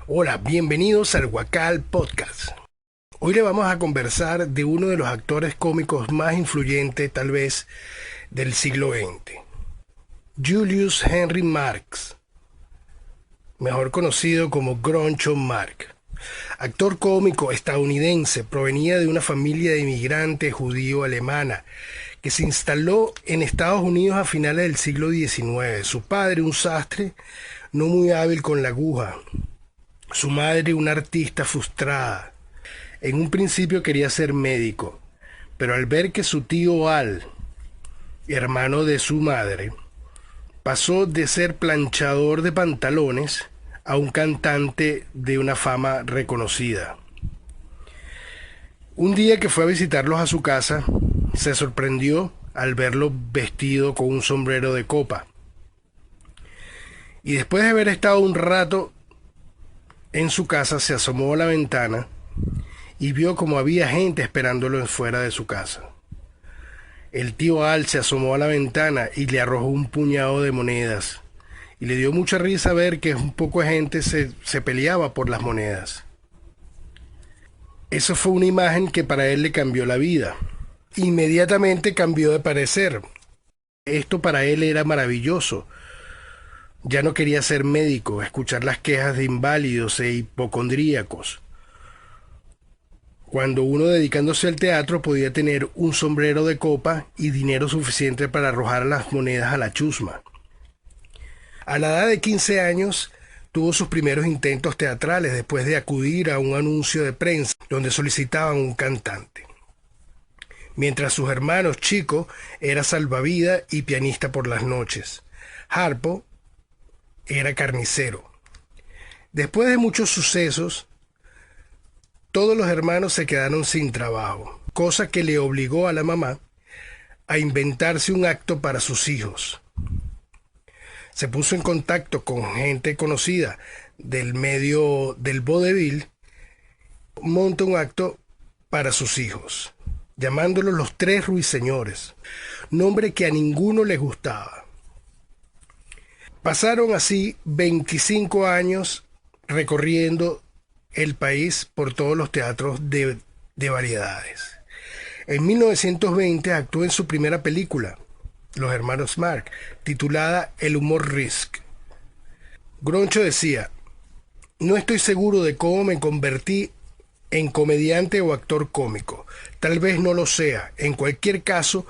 Hola, bienvenidos al Huacal Podcast. Hoy le vamos a conversar de uno de los actores cómicos más influyentes, tal vez, del siglo XX. Julius Henry Marx, mejor conocido como Groucho Marx. Actor cómico estadounidense, provenía de una familia de inmigrantes judío-alemana que se instaló en Estados Unidos a finales del siglo XIX. Su padre, un sastre, no muy hábil con la aguja. Su madre, una artista frustrada. En un principio quería ser médico, pero al ver que su tío Al, hermano de su madre, pasó de ser planchador de pantalones a un cantante de una fama reconocida. Un día que fue a visitarlos a su casa, se sorprendió al verlo vestido con un sombrero de copa. Y después de haber estado un rato en su casa, se asomó a la ventana y vio como había gente esperándolo fuera de su casa. El tío Al se asomó a la ventana y le arrojó un puñado de monedas. Y le dio mucha risa ver que un poco de gente se peleaba por las monedas. Eso fue una imagen que para él le cambió la vida. Inmediatamente cambió de parecer. Esto para él era maravilloso. Ya no quería ser médico, escuchar las quejas de inválidos e hipocondríacos. Cuando uno dedicándose al teatro podía tener un sombrero de copa y dinero suficiente para arrojar las monedas a la chusma. A la edad de 15 años tuvo sus primeros intentos teatrales después de acudir a un anuncio de prensa donde solicitaban un cantante. Mientras sus hermanos Chico era salvavidas y pianista por las noches. Harpo era carnicero. Después de muchos sucesos, todos los hermanos se quedaron sin trabajo, cosa que le obligó a la mamá a inventarse un acto para sus hijos. Se puso en contacto con gente conocida del medio del vodevil, monta un acto para sus hijos, llamándolos los Tres Ruiseñores, nombre que a ninguno les gustaba. Pasaron así 25 años recorriendo el país por todos los teatros de variedades. En 1920 actuó en su primera película, Los Hermanos Marx, titulada El humor Risk. Groucho decía: no estoy seguro de cómo me convertí en comediante o actor cómico. Tal vez no lo sea. En cualquier caso,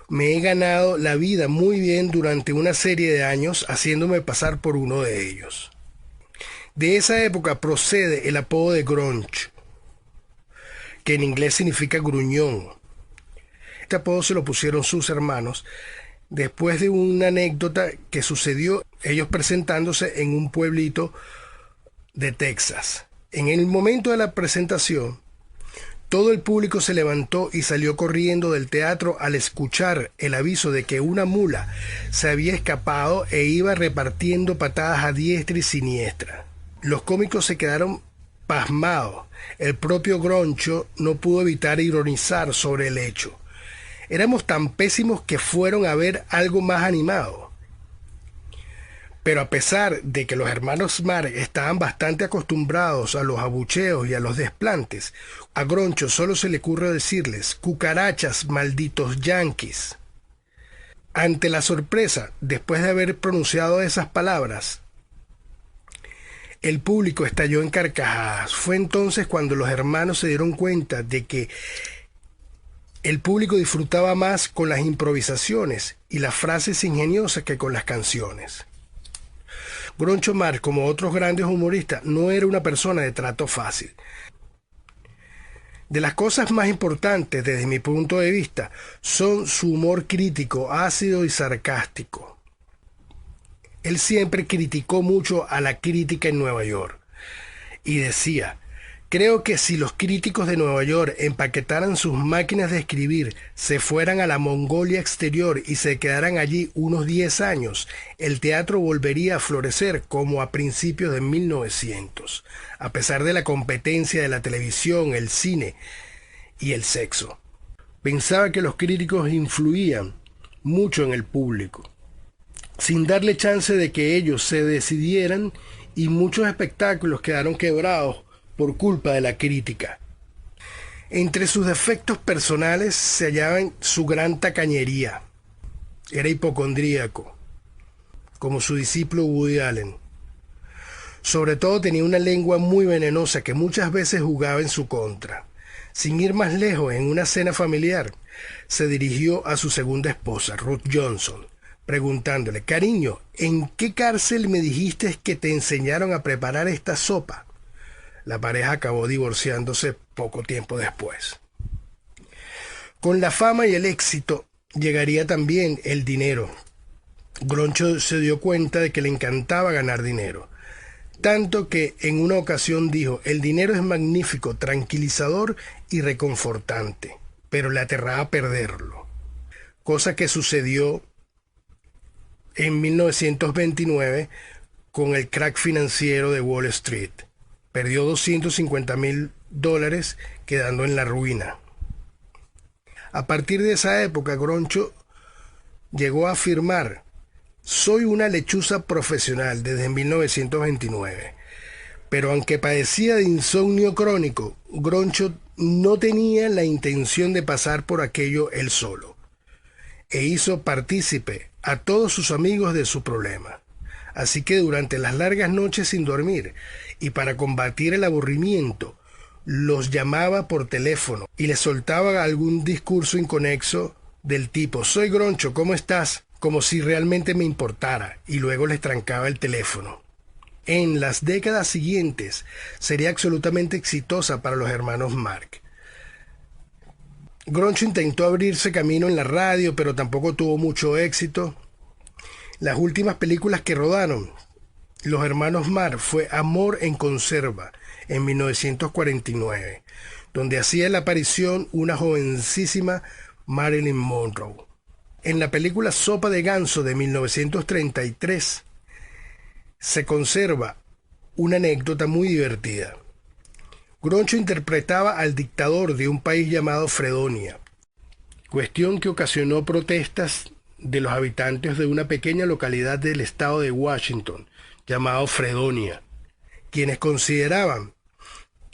me he ganado la vida muy bien durante una serie de años haciéndome pasar por uno de ellos. De esa época procede el apodo de Groucho, que en inglés significa gruñón. Este apodo se lo pusieron sus hermanos después de una anécdota que sucedió ellos presentándose en un pueblito de Texas. En el momento de la presentación, todo el público se levantó y salió corriendo del teatro al escuchar el aviso de que una mula se había escapado e iba repartiendo patadas a diestra y siniestra. Los cómicos se quedaron pasmados. El propio Groucho no pudo evitar ironizar sobre el hecho. Éramos tan pésimos que fueron a ver algo más animado. Pero a pesar de que los hermanos Marx estaban bastante acostumbrados a los abucheos y a los desplantes, a Groucho solo se le ocurre decirles: cucarachas, malditos yanquis. Ante la sorpresa, después de haber pronunciado esas palabras, el público estalló en carcajadas. Fue entonces cuando los hermanos se dieron cuenta de que el público disfrutaba más con las improvisaciones y las frases ingeniosas que con las canciones. Groucho Marx, como otros grandes humoristas, no era una persona de trato fácil. De las cosas más importantes desde mi punto de vista son su humor crítico, ácido y sarcástico. Él siempre criticó mucho a la crítica en Nueva York y decía: creo que si los críticos de Nueva York empaquetaran sus máquinas de escribir, se fueran a la Mongolia exterior y se quedaran allí unos 10 años, el teatro volvería a florecer como a principios de 1900, a pesar de la competencia de la televisión, el cine y el sexo. Pensaba que los críticos influían mucho en el público, sin darle chance de que ellos se decidieran y muchos espectáculos quedaron quebrados por culpa de la crítica. Entre sus defectos personales se hallaban su gran tacañería. Era hipocondríaco, como su discípulo Woody Allen. Sobre todo tenía una lengua muy venenosa que muchas veces jugaba en su contra. Sin ir más lejos, en una cena familiar, se dirigió a su segunda esposa, Ruth Johnson, preguntándole: cariño, ¿en qué cárcel me dijiste que te enseñaron a preparar esta sopa? La pareja acabó divorciándose poco tiempo después. Con la fama y el éxito llegaría también el dinero. Groucho se dio cuenta de que le encantaba ganar dinero, tanto que en una ocasión dijo: el dinero es magnífico, tranquilizador y reconfortante, pero le aterraba perderlo, cosa que sucedió en 1929 con el crack financiero de Wall Street. Perdió $250,000, quedando en la ruina. A partir de esa época, Groucho llegó a afirmar: soy una lechuza profesional desde 1929. Pero aunque padecía de insomnio crónico, Groucho no tenía la intención de pasar por aquello él solo, e hizo partícipe a todos sus amigos de su problema. Así que durante las largas noches sin dormir y para combatir el aburrimiento, los llamaba por teléfono y les soltaba algún discurso inconexo del tipo: soy Groucho, ¿cómo estás? Como si realmente me importara, y luego les trancaba el teléfono. En las décadas siguientes sería absolutamente exitosa para los hermanos Marx. Groucho intentó abrirse camino en la radio, pero tampoco tuvo mucho éxito. Las últimas películas que rodaron los hermanos Marx fue Amor en Conserva, en 1949, donde hacía la aparición una jovencísima Marilyn Monroe. En la película Sopa de Ganso de 1933 se conserva una anécdota muy divertida. Groucho interpretaba al dictador de un país llamado Fredonia, cuestión que ocasionó protestas de los habitantes de una pequeña localidad del estado de Washington llamado Fredonia, quienes consideraban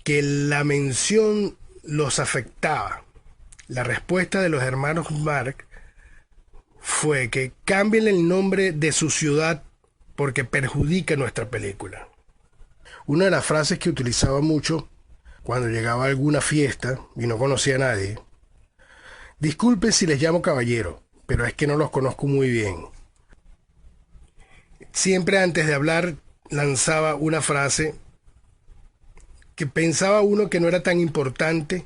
que la mención los afectaba. La respuesta de los hermanos Marx fue que cambien el nombre de su ciudad porque perjudica nuestra película. Una de las frases que utilizaba mucho cuando llegaba a alguna fiesta y no conocía a nadie: disculpen si les llamo caballero, pero es que no los conozco muy bien. Siempre antes de hablar lanzaba una frase que pensaba uno que no era tan importante,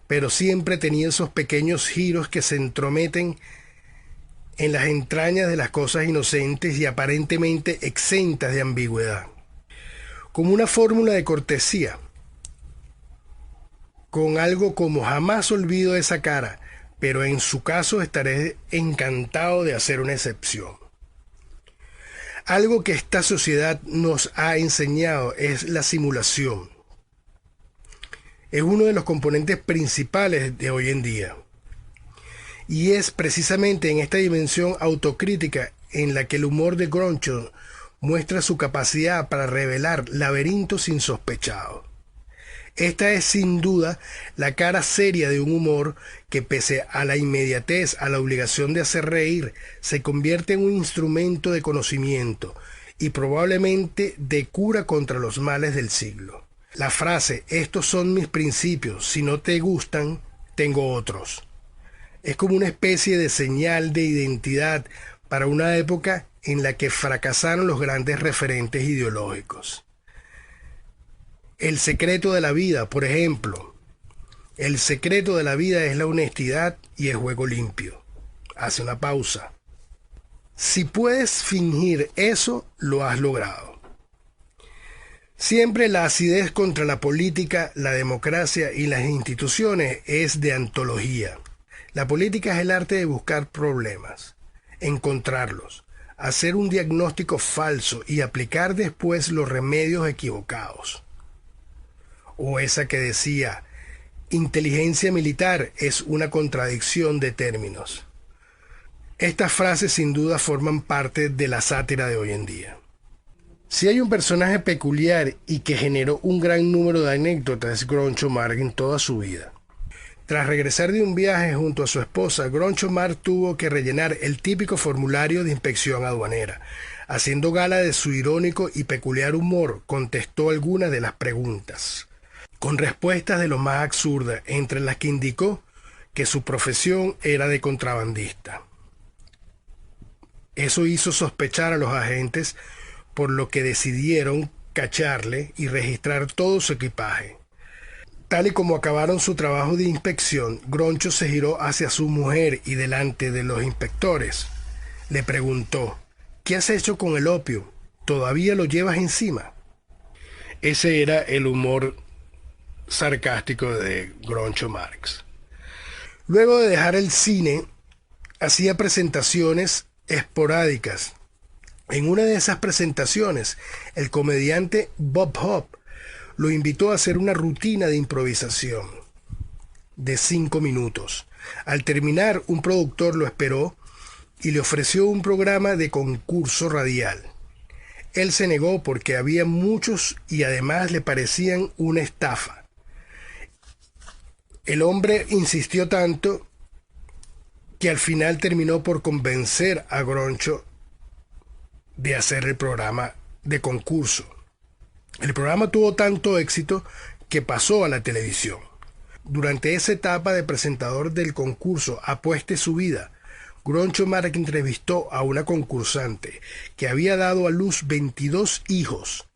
pero siempre tenía esos pequeños giros que se entrometen en las entrañas de las cosas inocentes y aparentemente exentas de ambigüedad, como una fórmula de cortesía, con algo como: jamás olvido esa cara, pero en su caso estaré encantado de hacer una excepción. Algo que esta sociedad nos ha enseñado es la simulación. Es uno de los componentes principales de hoy en día. Y es precisamente en esta dimensión autocrítica en la que el humor de Groucho muestra su capacidad para revelar laberintos insospechados. Esta es sin duda la cara seria de un humor que, pese a la inmediatez, a la obligación de hacer reír, se convierte en un instrumento de conocimiento y probablemente de cura contra los males del siglo. La frase "estos son mis principios, si no te gustan, tengo otros", es como una especie de señal de identidad para una época en la que fracasaron los grandes referentes ideológicos. El secreto de la vida, por ejemplo. El secreto de la vida es la honestidad y el juego limpio. Hace una pausa. Si puedes fingir eso, lo has logrado. Siempre la acidez contra la política, la democracia y las instituciones es de antología. La política es el arte de buscar problemas, encontrarlos, hacer un diagnóstico falso y aplicar después los remedios equivocados. O esa que decía: inteligencia militar es una contradicción de términos. Estas frases sin duda forman parte de la sátira de hoy en día. Si hay un personaje peculiar y que generó un gran número de anécdotas es Groucho Marx en toda su vida. Tras regresar de un viaje junto a su esposa, Groucho Marx tuvo que rellenar el típico formulario de inspección aduanera. Haciendo gala de su irónico y peculiar humor, contestó algunas de las preguntas, con respuestas de lo más absurdas, entre las que indicó que su profesión era de contrabandista. Eso hizo sospechar a los agentes, por lo que decidieron cacharle y registrar todo su equipaje. Tal y como acabaron su trabajo de inspección, Groucho se giró hacia su mujer y delante de los inspectores le preguntó: ¿qué has hecho con el opio? ¿Todavía lo llevas encima? Ese era el humor sarcástico de Groucho Marx. Luego de dejar el cine, hacía presentaciones esporádicas. En una de esas presentaciones, el comediante Bob Hope lo invitó a hacer una rutina de improvisación de 5 minutos. Al terminar, un productor lo esperó y le ofreció un programa de concurso radial. Él se negó porque había muchos y además le parecían una estafa. El hombre insistió tanto que al final terminó por convencer a Groucho de hacer el programa de concurso. El programa tuvo tanto éxito que pasó a la televisión. Durante esa etapa de presentador del concurso Apueste su vida, Groucho Marx entrevistó a una concursante que había dado a luz 22 hijos.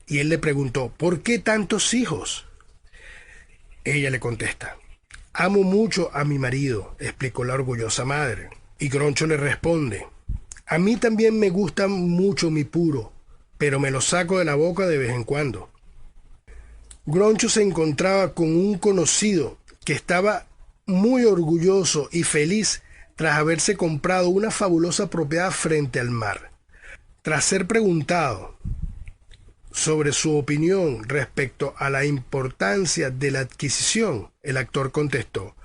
Y él le preguntó: ¿por qué tantos hijos? Ella le contesta: amo mucho a mi marido, explicó la orgullosa madre. Y Groucho le responde: a mí también me gusta mucho mi puro, pero me lo saco de la boca de vez en cuando. Groucho se encontraba con un conocido que estaba muy orgulloso y feliz tras haberse comprado una fabulosa propiedad frente al mar. Tras ser preguntado sobre su opinión respecto a la importancia de la adquisición, el actor contestó: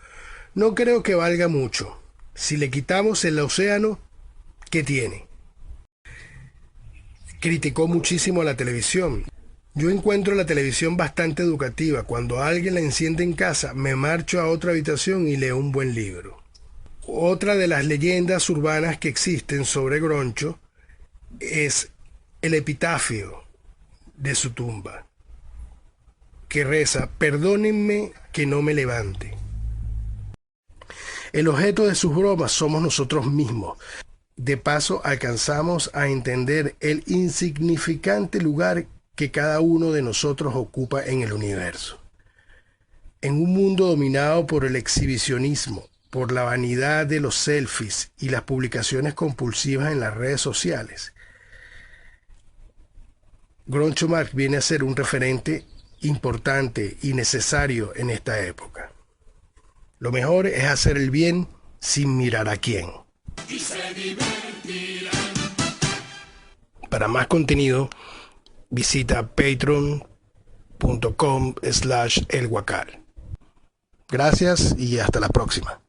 no creo que valga mucho. Si le quitamos el océano, ¿qué tiene? Criticó muchísimo a la televisión. Yo encuentro la televisión bastante educativa. Cuando alguien la enciende en casa, me marcho a otra habitación y leo un buen libro. Otra de las leyendas urbanas que existen sobre Groucho es el epitafio de su tumba, que reza: perdónenme que no me levante. El objeto de sus bromas somos nosotros mismos. De paso, alcanzamos a entender el insignificante lugar que cada uno de nosotros ocupa en el universo. En un mundo dominado por el exhibicionismo, por la vanidad de los selfies y las publicaciones compulsivas en las redes sociales, Groucho Marx viene a ser un referente importante y necesario en esta época. Lo mejor es hacer el bien sin mirar a quién. Y se divertirán. Para más contenido, visita patreon.com/elhuacal. Gracias y hasta la próxima.